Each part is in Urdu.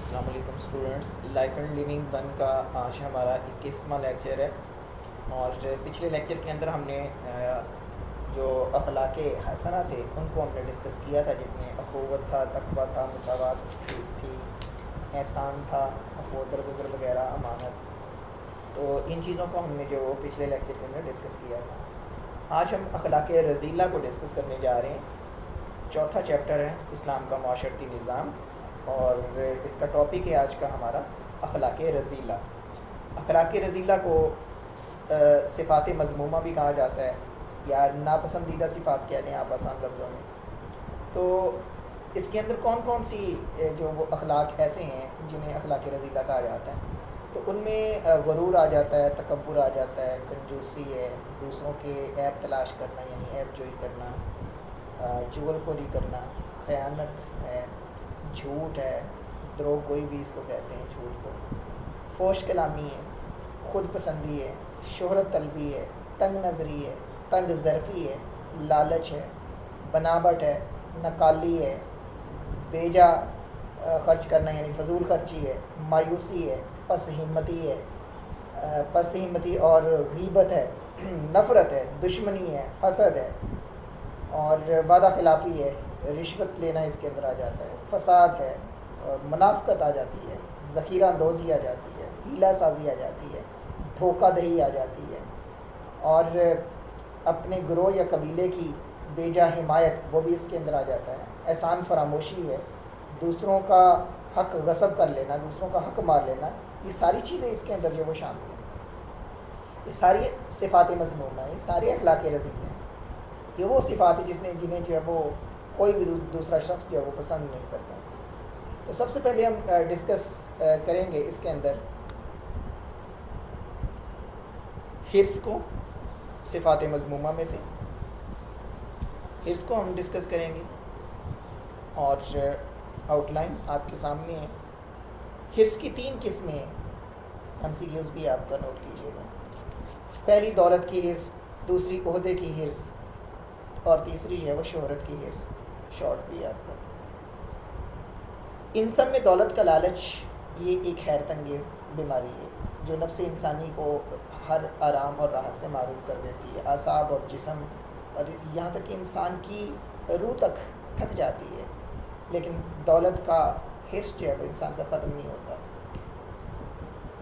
السلام علیکم students, life and living one کا آج ہمارا 21واں لیکچر ہے۔ اور پچھلے لیکچر کے اندر ہم نے جو اخلاق حسنہ تھے ان کو ہم نے ڈسکس کیا تھا، جن میں اخوت تھا، تقویٰ تھا، مساوات تھی، احسان تھا، اخوت درگزر وغیرہ، امانت۔ تو ان چیزوں کو ہم نے جو پچھلے لیکچر کے اندر ڈسکس کیا تھا۔ آج ہم اخلاق رذیلہ کو ڈسکس کرنے جا رہے ہیں۔ چوتھا چیپٹر ہے اسلام کا معاشرتی نظام، اور اس کا ٹاپک ہے آج کا ہمارا اخلاق رذیلہ۔ اخلاق رذیلہ کو صفات مذمومہ بھی کہا جاتا ہے، یا ناپسندیدہ صفات کہہ لیں آپ آسان لفظوں میں۔ تو اس کے اندر کون کون سی جو وہ اخلاق ایسے ہیں جنہیں اخلاق رذیلہ کہا جاتا ہے، تو ان میں غرور آ جاتا ہے، تکبر آ جاتا ہے، کنجوسی ہے، دوسروں کے عیب تلاش کرنا یعنی عیب جوئی کرنا، چغل خوری کرنا، خیانت ہے، جھوٹ ہے، دروغ گوئی بھی اس کو کہتے ہیں، جھوٹ کو، فوش کلامی ہے، خود پسندی ہے، شہرت طلبی ہے، تنگ نظری ہے، تنگ ظرفی ہے، لالچ ہے، بناوٹ ہے، نکالی ہے، بیجا خرچ کرنا یعنی فضول خرچی ہے، مایوسی ہے، پست ہمتی اور غیبت ہے، نفرت ہے، دشمنی ہے، حسد ہے، اور وعدہ خلافی ہے، رشوت لینا اس کے اندر آ جاتا ہے، فساد ہے، اور منافقت آ جاتی ہے، ذخیرہ اندوزی آ جاتی ہے، ہیلہ سازی آ جاتی ہے، دھوکہ دہی آ جاتی ہے، اور اپنے گروہ یا قبیلے کی بیجا حمایت وہ بھی اس کے اندر آ جاتا ہے، احسان فراموشی ہے، دوسروں کا حق غصب کر لینا، دوسروں کا حق مار لینا، یہ ساری چیزیں اس کے اندر جو وہ شامل ہیں۔ یہ ساری صفات مذمومہ ہیں، یہ سارے اخلاق رذیلہ ہیں۔ یہ وہ صفات ہیں جنہیں جو ہے وہ کوئی بھی دوسرا شخص جو ہے وہ پسند نہیں کرتا۔ تو سب سے پہلے ہم ڈسکس کریں گے اس کے اندر حرص کو، صفات مذمومہ میں سے حرص کو ہم ڈسکس کریں گے، اور آؤٹ لائن آپ کے سامنے ہے۔ حرص کی 3 قسمیں ہیں، ایم سی کیوز بھی آپ کا نوٹ کیجیے گا۔ پہلی دولت کی حرص، دوسری عہدے کی حرص، اور تیسری جو ہے وہ شہرت کی حرص، شارٹ بھی آپ کا۔ ان سب میں دولت کا لالچ یہ ایک حیرت انگیز بیماری ہے جو نفس انسانی کو ہر آرام اور راحت سے معروم کر دیتی ہے، اعصاب اور جسم، اور یہاں تک کہ انسان کی روح تک تھک جاتی ہے، لیکن دولت کا حرص جو ہے وہ انسان کا ختم نہیں ہوتا،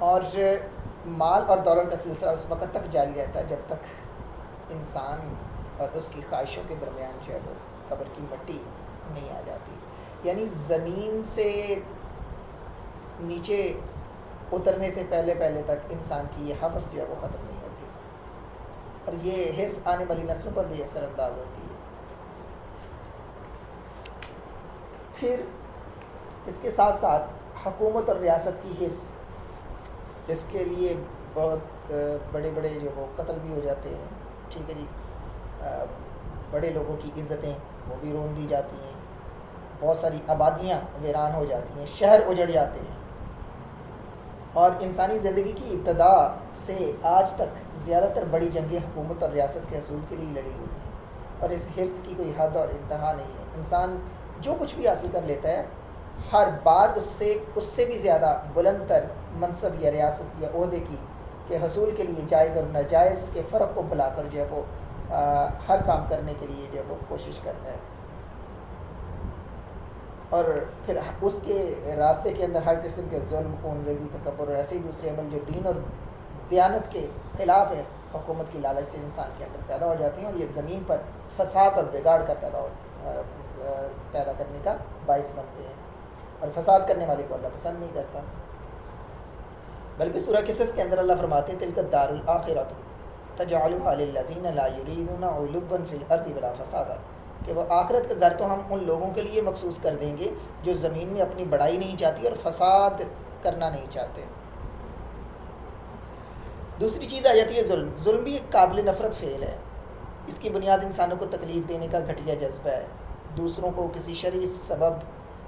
اور مال اور دولت کا سلسلہ اس وقت تک جاری رہتا ہے جب تک انسان اور اس کی خواہشوں کے درمیان جو ہے وہ قبر کی مٹی نہیں آ جاتی، یعنی زمین سے نیچے اترنے سے پہلے تک انسان کی یہ حوث جو ہے وہ ختم نہیں ہوتی، اور یہ حرص آنے والی نسلوں پر بھی اثر انداز ہوتی ہے۔ پھر اس کے ساتھ ساتھ حکومت اور ریاست کی حرص، جس کے لیے بہت بڑے بڑے جو وہ قتل بھی ہو جاتے ہیں، ٹھیک ہے جی، بڑے لوگوں کی عزتیں وہ بھی رون دی جاتی ہیں، بہت ساری آبادیاں ویران ہو جاتی ہیں، شہر اجڑ جاتے ہیں، اور انسانی زندگی کی ابتدا سے آج تک زیادہ تر بڑی جنگیں حکومت اور ریاست کے حصول کے لیے لڑی گئی ہیں، اور اس حرص کی کوئی حد اور انتہا نہیں ہے۔ انسان جو کچھ بھی حاصل کر لیتا ہے، ہر بار اس سے بھی زیادہ بلند تر منصب یا ریاست یا عہدے کی کے حصول کے لیے جائز اور ناجائز کے فرق کو بھلا کر جو ہے وہ ہر کام کرنے کے لیے جو ہے وہ کوشش کرتا ہے، اور پھر اس کے راستے کے اندر ہر قسم کے ظلم، خون ریزی، تکبر اور ایسے ہی دوسرے عمل جو دین اور دیانت کے خلاف ہے، حکومت کی لالچ سے انسان کے اندر پیدا ہو جاتی ہیں، اور یہ زمین پر فساد اور بگاڑ کا پیدا کرنے کا باعث بنتے ہیں، اور فساد کرنے والے کو اللہ پسند نہیں کرتا۔ بلکہ سورہ قصص کے اندر اللہ فرماتے ہیں تلک الدار الآخرۃ تجعلها للذین لا یریدون علوا فی الارض ولا فسادا، کہ وہ آخرت کا گھر تو ہم ان لوگوں کے لیے مخصوص کر دیں گے جو زمین میں اپنی بڑائی نہیں چاہتی اور فساد کرنا نہیں چاہتے۔ دوسری چیز آ جاتی ہے ظلم۔ ظلم بھی ایک قابل نفرت فعل ہے، اس کی بنیاد انسانوں کو تکلیف دینے کا گھٹیا جذبہ ہے، دوسروں کو کسی شرعی سبب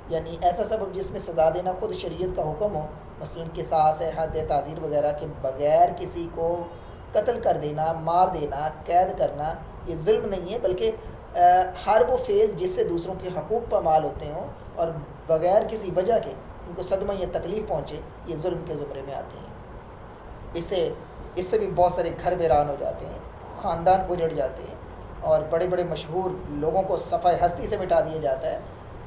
یعنی ایسا سبب جس میں سزا دینا خود شریعت کا حکم ہو، مثلا قصاص ہے، حد تعزیر وغیرہ کے بغیر کسی کو قتل کر دینا، مار دینا، قید کرنا، یہ ظلم نہیں ہے، بلکہ ہر وہ فعل جس سے دوسروں کے حقوق پامال ہوتے ہوں اور بغیر کسی وجہ کے ان کو صدمہ یا تکلیف پہنچے، یہ ظلم کے زمرے میں آتے ہیں۔ اس سے بھی بہت سارے گھر ویران ہو جاتے ہیں، خاندان اجڑ جاتے ہیں، اور بڑے بڑے مشہور لوگوں کو صفحہ ہستی سے مٹا دیا جاتا ہے۔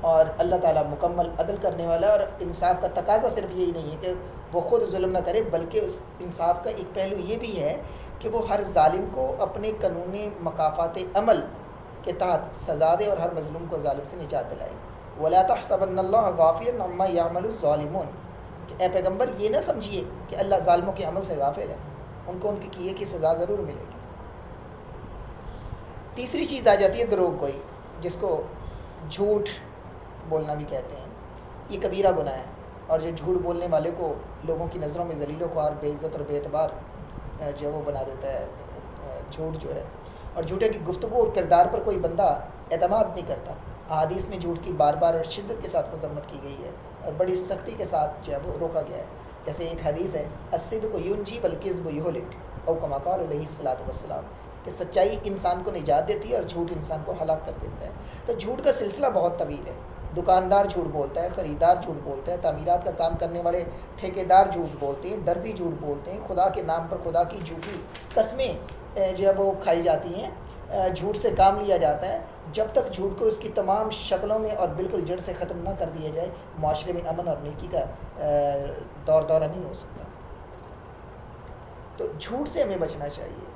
اور اللہ تعالیٰ مکمل عدل کرنے والا ہے، اور انصاف کا تقاضا صرف یہی نہیں ہے کہ وہ خود ظلم نہ کرے، بلکہ اس انصاف کا ایک پہلو یہ بھی ہے کہ وہ ہر ظالم کو اپنے قانون مکافات عمل کے تحت سزا دے اور ہر مظلوم کو ظالم سے نجات دلائے۔ وَلَا تَحْسَبَنَّ اللَّهَ غَافِلًا عَمَّا يَعْمَلُ الظَّالِمُونَ کہ اے پیغمبر یہ نہ سمجھیے کہ اللہ ظالموں کے عمل سے غافل ہے، ان کو ان کے کیے کی سزا ضرور ملے گی۔ تیسری چیز آ جاتی ہے دروغ گوئی، جس کو جھوٹ بولنا بھی کہتے ہیں۔ یہ کبیرہ گناہ ہے، اور جو جھوٹ بولنے والے کو لوگوں کی نظروں میں ذلیل و خوار، بے عزت اور بے اعتبار جو ہے وہ بنا دیتا ہے جھوٹ جو ہے۔ اور جھوٹے کی گفتگو اور کردار پر کوئی بندہ اعتماد نہیں کرتا۔ احادیث میں جھوٹ کی بار بار اور شدت کے ساتھ مذمت کی گئی ہے، اور بڑی سختی کے ساتھ جو ہے وہ روکا گیا ہے۔ جیسے ایک حدیث ہے، الصدق ینجی والکذب یہلک، او کما قال علیہ الصلوۃ والسلام، کہ سچائی انسان کو نجات دیتی ہے اور جھوٹ انسان کو ہلاک کر دیتا ہے۔ تو جھوٹ کا سلسلہ بہت طویل ہے۔ دکاندار جھوٹ بولتا ہے، خریدار جھوٹ بولتا ہے، تعمیرات کا کام کرنے والے ٹھیکیدار جھوٹ بولتے ہیں، درزی جھوٹ بولتے ہیں، خدا کے نام پر خدا کی جھوٹی قسمیں جو ہے وہ کھائی جاتی ہیں، جھوٹ سے کام لیا جاتا ہے۔ جب تک جھوٹ کو اس کی تمام شکلوں میں اور بالکل جڑ سے ختم نہ کر دیا جائے، معاشرے میں امن اور نیکی کا دورہ نہیں ہو سکتا۔ تو جھوٹ سے ہمیں بچنا چاہیے۔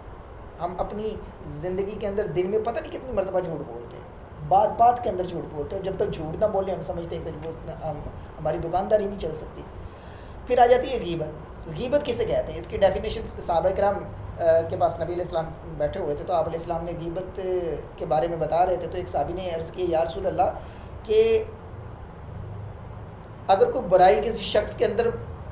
ہم اپنی زندگی کے اندر دن میں پتہ نہیں کتنی مرتبہ جھوٹ بولتے ہیں، بات بات کے اندر جھوٹ بولتے ہیں، اور جب تک جھوٹ نہ بولیں ہم سمجھتے ہیں کہ ہماری دکانداری نہیں چل سکتی۔ پھر آ جاتی ہے غیبت۔ غیبت کسے کہتے ہیں؟ اس کی ڈیفینیشن صحابہ کرام کے پاس نبی علیہ السلام بیٹھے ہوئے تھے، تو آپ علیہ السلام نے غیبت کے بارے میں بتا رہے تھے، تو ایک صحابی نے عرض کی، یا رسول اللہ کہ اگر کوئی برائی کسی شخص کے اندر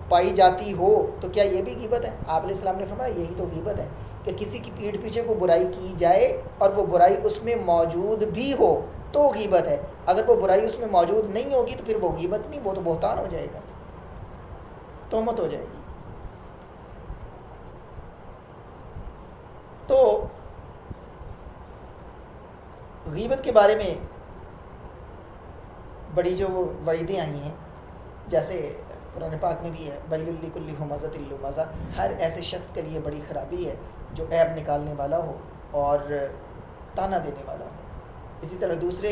پائی جاتی ہو تو کیا یہ بھی غیبت ہے؟ آپ علیہ السلام نے فرمایا یہی تو غیبت ہے، کہ کسی کی پیٹھ پیچھے کو برائی کی جائے اور وہ برائی اس میں موجود بھی ہو تو غیبت ہے، اگر وہ برائی اس میں موجود نہیں ہوگی تو پھر وہ غیبت نہیں، وہ تو بہتان ہو جائے گا، تہمت ہو جائے گی۔ تو غیبت کے بارے میں بڑی جو وعیدیں آئی ہیں، جیسے قرآن پاک میں بھی ہے، وَيْلٌ لِكُلِّ ہُمَزَةٍ لُمَزَةٍ، ہر ایسے شخص کے لیے بڑی خرابی ہے جو عیب نکالنے والا ہو اور تانا دینے والا ہو۔ اسی طرح دوسرے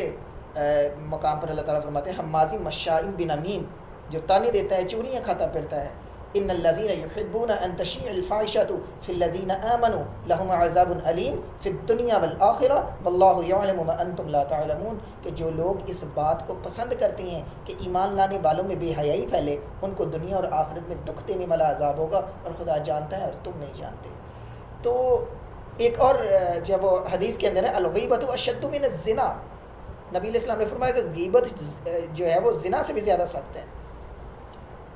مقام پر اللہ تعالیٰ فرماتے ہیں حمازی مشاء بنمیم، جو تانے دیتا ہے، چوریاں کھاتا پھرتا ہے۔ ان الذين يحبون ان تشيع الفاحشة في الذين آمنوا لهم عذاب أليم في الدنيا والآخرة والله يعلم ما انتم لا تعلمون، کہ جو لوگ اس بات کو پسند کرتے ہیں کہ ایمان لانے والوں میں بے حیائی پھیلے، ان کو دنیا اور آخرت میں دکھ دینے والا عذاب ہوگا، اور خدا جانتا ہے اور تم نہیں جانتے۔ تو ایک اور جب وہ حدیث کے اندر ہے الغیبۃ اشد من الزنا، نبی علیہ السلام نے فرمایا کہ غیبت جو ہے وہ زنا سے بھی زیادہ سخت ہے۔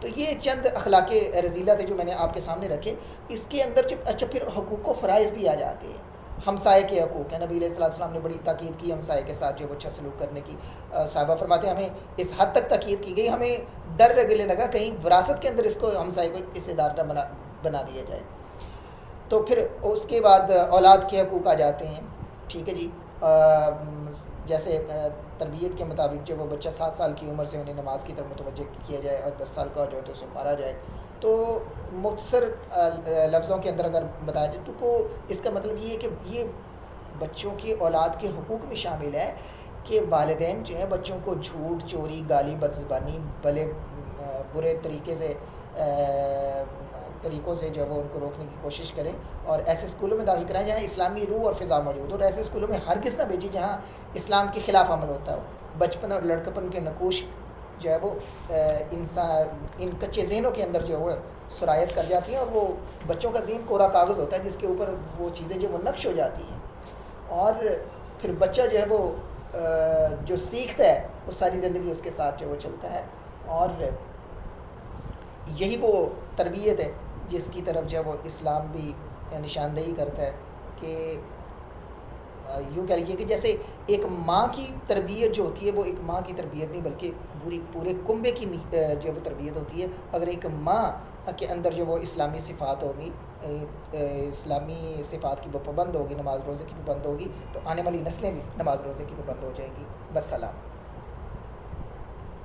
تو یہ چند اخلاق رذیلہ تھے جو میں نے آپ کے سامنے رکھے۔ اس کے اندر جب اچھا پھر حقوق و فرائض بھی آ جاتے ہیں۔ ہمسائے کے حقوق ہیں، نبی علیہ السلام نے بڑی تاکید کی ہمسائے کے ساتھ جو اچھا سلوک کرنے کی۔ صحابہ فرماتے ہیں ہمیں اس حد تک تاکید کی گئی، ہمیں ڈر لگنے لگا کہیں وراثت کے اندر اس کو ہمسائے کو حصے دار نہ بنا دیا جائے۔ تو پھر اس کے بعد اولاد کے حقوق آ جاتے ہیں، ٹھیک ہے جی، جیسے تربیت کے مطابق جب وہ بچہ 7 سال کی عمر سے انہیں نماز کی طرف متوجہ کیا جائے، اور 10 سال کا ہو جائے تو اسے مارا جائے۔ تو مختصر لفظوں کے اندر اگر بتایا جائے تو اس کا مطلب یہ ہے کہ یہ بچوں کی اولاد کے حقوق میں شامل ہے کہ والدین جو ہیں بچوں کو جھوٹ، چوری، گالی، بدزبانی، برے طریقوں سے جو ہے وہ ان کو روکنے کی کوشش کریں، اور ایسے اسکولوں میں داخل کرائیں جہاں اسلامی روح اور فضا موجود ہو، اور ایسے اسکولوں میں ہرگز نہ بھیجیں جہاں اسلام کے خلاف عمل ہوتا ہو۔ بچپن اور لڑکپن کے نقوش جو ہے وہ ان کچے ذہنوں کے اندر جو ہے وہ سرایت کر جاتی ہیں، اور وہ بچوں کا ذہن کوڑا کاغذ ہوتا ہے جس کے اوپر وہ چیزیں جو وہ نقش ہو جاتی ہیں، اور پھر بچہ جو ہے وہ جو سیکھتا ہے وہ ساری زندگی اس کے ساتھ جو وہ چلتا ہے۔ اور یہی وہ تربیت ہے جس کی طرف جو ہے وہ اسلام بھی نشاندہی کرتا ہے، کہ یوں کہہ لیجیے کہ جیسے ایک ماں کی تربیت جو ہوتی ہے وہ ایک ماں کی تربیت نہیں بلکہ پورے کنبے کی جو وہ تربیت ہوتی ہے۔ اگر ایک ماں کے اندر جو وہ اسلامی صفات ہوگی، اسلامی صفات کی وہ پابند ہوگی، نماز روزے کی پابند ہوگی، تو آنے والی نسلیں بھی نماز روزے کی پابند ہو جائے گی۔ بس سلام۔